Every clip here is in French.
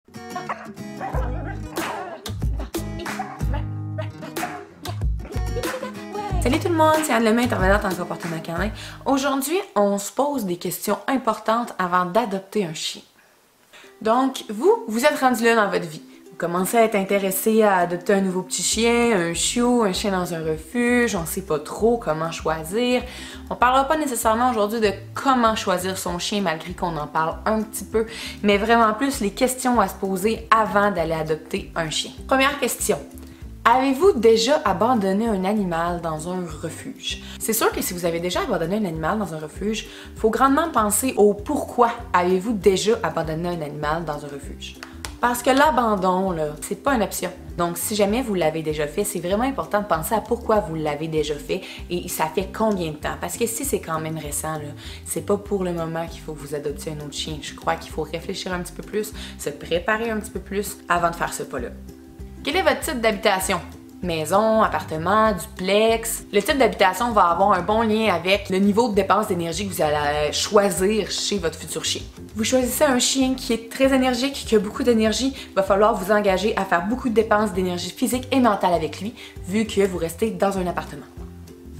Salut tout le monde, c'est Anne Lemay, intervenante en comportement canin. Aujourd'hui, on se pose des questions importantes avant d'adopter un chien. Donc, vous êtes rendu là dans votre vie. Vous commencez à être intéressé à adopter un nouveau petit chien, un chiot, un chien dans un refuge, on ne sait pas trop comment choisir. On ne parlera pas nécessairement aujourd'hui de comment choisir son chien, malgré qu'on en parle un petit peu, mais vraiment plus les questions à se poser avant d'aller adopter un chien. Première question. Avez-vous déjà abandonné un animal dans un refuge? C'est sûr que si vous avez déjà abandonné un animal dans un refuge, il faut grandement penser au pourquoi avez-vous déjà abandonné un animal dans un refuge. Parce que l'abandon, là, c'est pas une option. Donc, si jamais vous l'avez déjà fait, c'est vraiment important de penser à pourquoi vous l'avez déjà fait et ça fait combien de temps. Parce que si c'est quand même récent, là, c'est pas pour le moment qu'il faut que vous adoptiez un autre chien. Je crois qu'il faut réfléchir un petit peu plus, se préparer un petit peu plus avant de faire ce pas-là. Quel est votre type d'habitation? Maison, appartement, duplex. Le type d'habitation va avoir un bon lien avec le niveau de dépense d'énergie que vous allez choisir chez votre futur chien. Vous choisissez un chien qui est très énergique, qui a beaucoup d'énergie, il va falloir vous engager à faire beaucoup de dépenses d'énergie physique et mentale avec lui, vu que vous restez dans un appartement.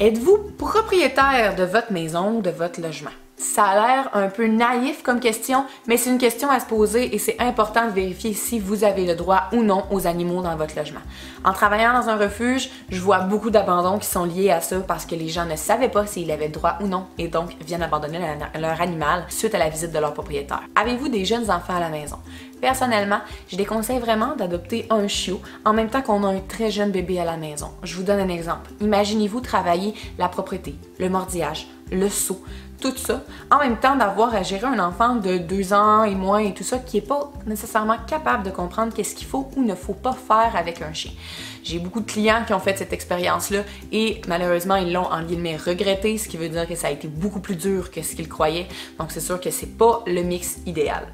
Êtes-vous propriétaire de votre maison ou de votre logement? Ça a l'air un peu naïf comme question, mais c'est une question à se poser et c'est important de vérifier si vous avez le droit ou non aux animaux dans votre logement. En travaillant dans un refuge, je vois beaucoup d'abandons qui sont liés à ça parce que les gens ne savaient pas s'ils avaient le droit ou non et donc viennent abandonner leur animal suite à la visite de leur propriétaire. Avez-vous des jeunes enfants à la maison? Personnellement, je déconseille vraiment d'adopter un chiot en même temps qu'on a un très jeune bébé à la maison. Je vous donne un exemple. Imaginez-vous travailler la propreté, le mordillage, le seau, tout ça, en même temps d'avoir à gérer un enfant de 2 ans et moins et tout ça qui n'est pas nécessairement capable de comprendre qu'est-ce qu'il faut ou ne faut pas faire avec un chien. J'ai beaucoup de clients qui ont fait cette expérience-là et malheureusement, ils l'ont en guillemets regretté, ce qui veut dire que ça a été beaucoup plus dur que ce qu'ils croyaient. Donc c'est sûr que c'est pas le mix idéal.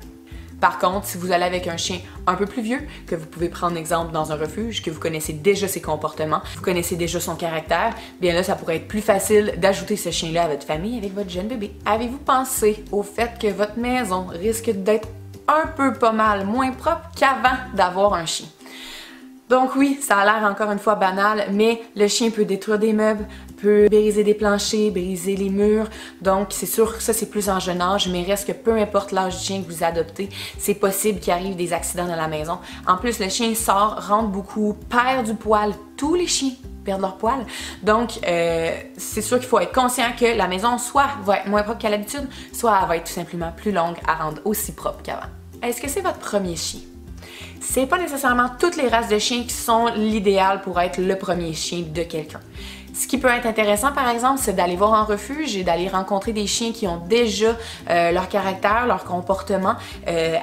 Par contre, si vous allez avec un chien un peu plus vieux, que vous pouvez prendre exemple dans un refuge, que vous connaissez déjà ses comportements, vous connaissez déjà son caractère, bien là, ça pourrait être plus facile d'ajouter ce chien-là à votre famille avec votre jeune bébé. Avez-vous pensé au fait que votre maison risque d'être un peu pas mal moins propre qu'avant d'avoir un chien? Donc oui, ça a l'air encore une fois banal, mais le chien peut détruire des meubles, peut briser des planchers, briser les murs. Donc c'est sûr que ça c'est plus en jeune âge, mais reste que peu importe l'âge du chien que vous adoptez, c'est possible qu'il arrive des accidents dans la maison. En plus, le chien sort, rentre beaucoup, perd du poil. Tous les chiens perdent leur poil. Donc c'est sûr qu'il faut être conscient que la maison soit va être moins propre qu'à l'habitude, soit elle va être tout simplement plus longue à rendre aussi propre qu'avant. Est-ce que c'est votre premier chien? C'est pas nécessairement toutes les races de chiens qui sont l'idéal pour être le premier chien de quelqu'un. Ce qui peut être intéressant, par exemple, c'est d'aller voir en refuge et d'aller rencontrer des chiens qui ont déjà leur caractère, leur comportement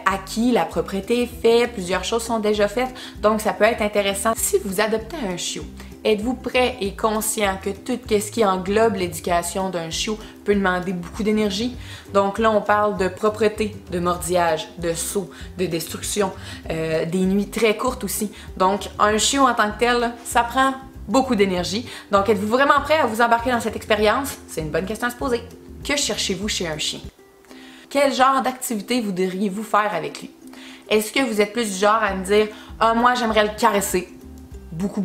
acquis, la propreté est faite, plusieurs choses sont déjà faites. Donc, ça peut être intéressant. Si vous adoptez un chiot, êtes-vous prêt et conscient que tout ce qui englobe l'éducation d'un chiot peut demander beaucoup d'énergie? Donc là, on parle de propreté, de mordillage, de saut, de destruction, des nuits très courtes aussi. Donc, un chiot en tant que tel, ça prend beaucoup d'énergie. Donc, êtes-vous vraiment prêt à vous embarquer dans cette expérience? C'est une bonne question à se poser. Que cherchez-vous chez un chien? Quel genre d'activité voudriez-vous faire avec lui? Est-ce que vous êtes plus du genre à me dire « Ah, moi, j'aimerais le caresser. » Beaucoup.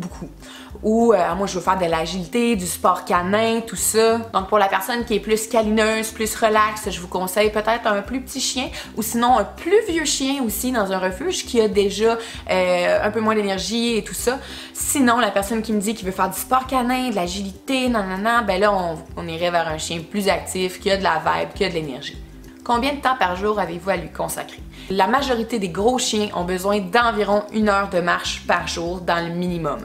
Ou moi je veux faire de l'agilité, du sport canin, tout ça. Donc pour la personne qui est plus câlineuse, plus relaxe, je vous conseille peut-être un plus petit chien ou sinon un plus vieux chien aussi dans un refuge qui a déjà un peu moins d'énergie et tout ça. Sinon la personne qui me dit qu'il veut faire du sport canin, de l'agilité, nanana, ben là on irait vers un chien plus actif, qui a de la vibe, qui a de l'énergie. Combien de temps par jour avez-vous à lui consacrer? La majorité des gros chiens ont besoin d'environ 1 heure de marche par jour dans le minimum.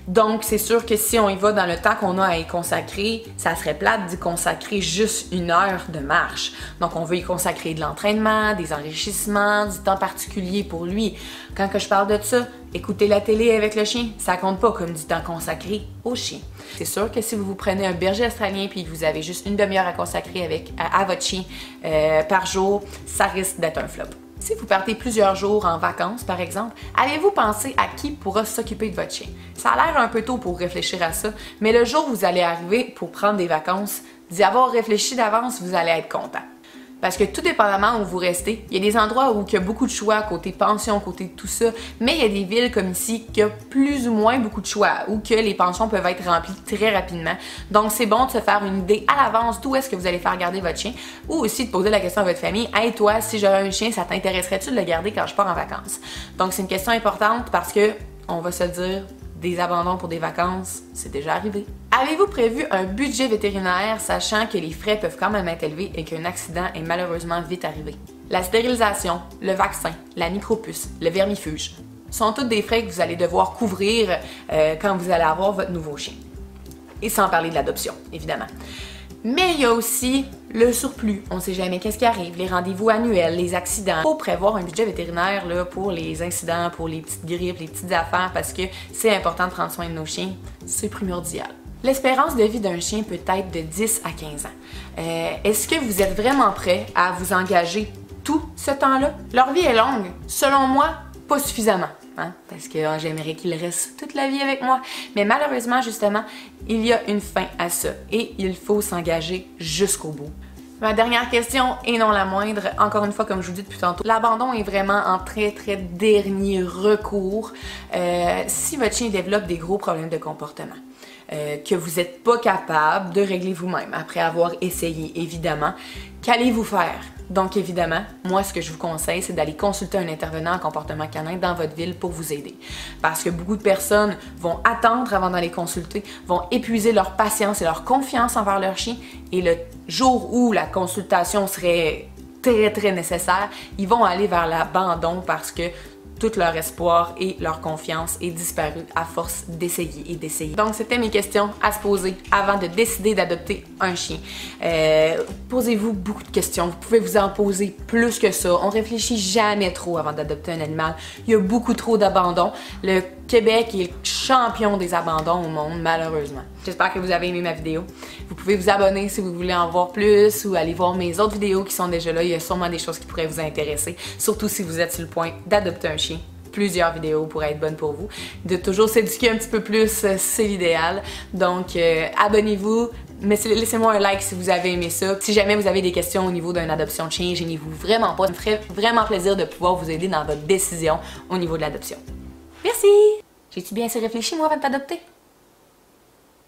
Donc, c'est sûr que si on y va dans le temps qu'on a à y consacrer, ça serait plate d'y consacrer juste 1 heure de marche. Donc, on veut y consacrer de l'entraînement, des enrichissements, du temps particulier pour lui. Quand que je parle de ça, écouter la télé avec le chien, ça compte pas comme du temps consacré au chien. C'est sûr que si vous prenez un berger australien puis que vous avez juste 1 demi-heure à consacrer à votre chien par jour, ça risque d'être un flop. Si vous partez plusieurs jours en vacances, par exemple, avez-vous pensé à qui pourra s'occuper de votre chien? Ça a l'air un peu tôt pour réfléchir à ça, mais le jour où vous allez arriver pour prendre des vacances, d'y avoir réfléchi d'avance, vous allez être content. Parce que tout dépendamment où vous restez, il y a des endroits où il y a beaucoup de choix, côté pension, côté tout ça, mais il y a des villes comme ici qui ont plus ou moins beaucoup de choix, où que les pensions peuvent être remplies très rapidement. Donc c'est bon de se faire une idée à l'avance d'où est-ce que vous allez faire garder votre chien, ou aussi de poser la question à votre famille, « Hey toi, si j'avais un chien, ça t'intéresserait-tu de le garder quand je pars en vacances? » Donc c'est une question importante parce que, on va se le dire, des abandons pour des vacances, c'est déjà arrivé. Avez-vous prévu un budget vétérinaire sachant que les frais peuvent quand même être élevés et qu'un accident est malheureusement vite arrivé? La stérilisation, le vaccin, la micropuce, le vermifuge sont tous des frais que vous allez devoir couvrir quand vous allez avoir votre nouveau chien. Et sans parler de l'adoption, évidemment. Mais il y a aussi le surplus. On ne sait jamais qu'est-ce qui arrive, les rendez-vous annuels, les accidents. Il faut prévoir un budget vétérinaire là, pour les incidents, pour les petites grippes, les petites affaires, parce que c'est important de prendre soin de nos chiens. C'est primordial. L'espérance de vie d'un chien peut être de 10 à 15 ans. Est-ce que vous êtes vraiment prêt à vous engager tout ce temps-là? Leur vie est longue. Selon moi, pas suffisamment. Hein? Parce que j'aimerais qu'ils restent toute la vie avec moi. Mais malheureusement, justement, il y a une fin à ça et il faut s'engager jusqu'au bout. Ma dernière question, et non la moindre, encore une fois, comme je vous dis depuis tantôt, l'abandon est vraiment en très dernier recours si votre chien développe des gros problèmes de comportement. Que vous n'êtes pas capable de régler vous-même après avoir essayé, évidemment. Qu'allez-vous faire? Donc, évidemment, moi, ce que je vous conseille, c'est d'aller consulter un intervenant en comportement canin dans votre ville pour vous aider. Parce que beaucoup de personnes vont attendre avant d'aller consulter, vont épuiser leur patience et leur confiance envers leur chien, et le jour où la consultation serait très nécessaire, ils vont aller vers l'abandon parce que tout leur espoir et leur confiance est disparu à force d'essayer et d'essayer. Donc, c'était mes questions à se poser avant de décider d'adopter un chien. Posez-vous beaucoup de questions. Vous pouvez vous en poser plus que ça. On réfléchit jamais trop avant d'adopter un animal. Il y a beaucoup trop d'abandons. Le Québec est le champion des abandons au monde, malheureusement. J'espère que vous avez aimé ma vidéo. Vous pouvez vous abonner si vous voulez en voir plus ou aller voir mes autres vidéos qui sont déjà là. Il y a sûrement des choses qui pourraient vous intéresser, surtout si vous êtes sur le point d'adopter un chien. Plusieurs vidéos pourraient être bonnes pour vous. De toujours s'éduquer un petit peu plus, c'est l'idéal. Donc, abonnez-vous. Laissez-moi un like si vous avez aimé ça. Si jamais vous avez des questions au niveau d'une adoption de chien, gênez-vous vraiment pas. Ça me ferait vraiment plaisir de pouvoir vous aider dans votre décision au niveau de l'adoption. Merci! J'ai-tu bien assez réfléchi, moi, avant de t'adopter?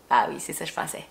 Ah oui, c'est ça que je pensais.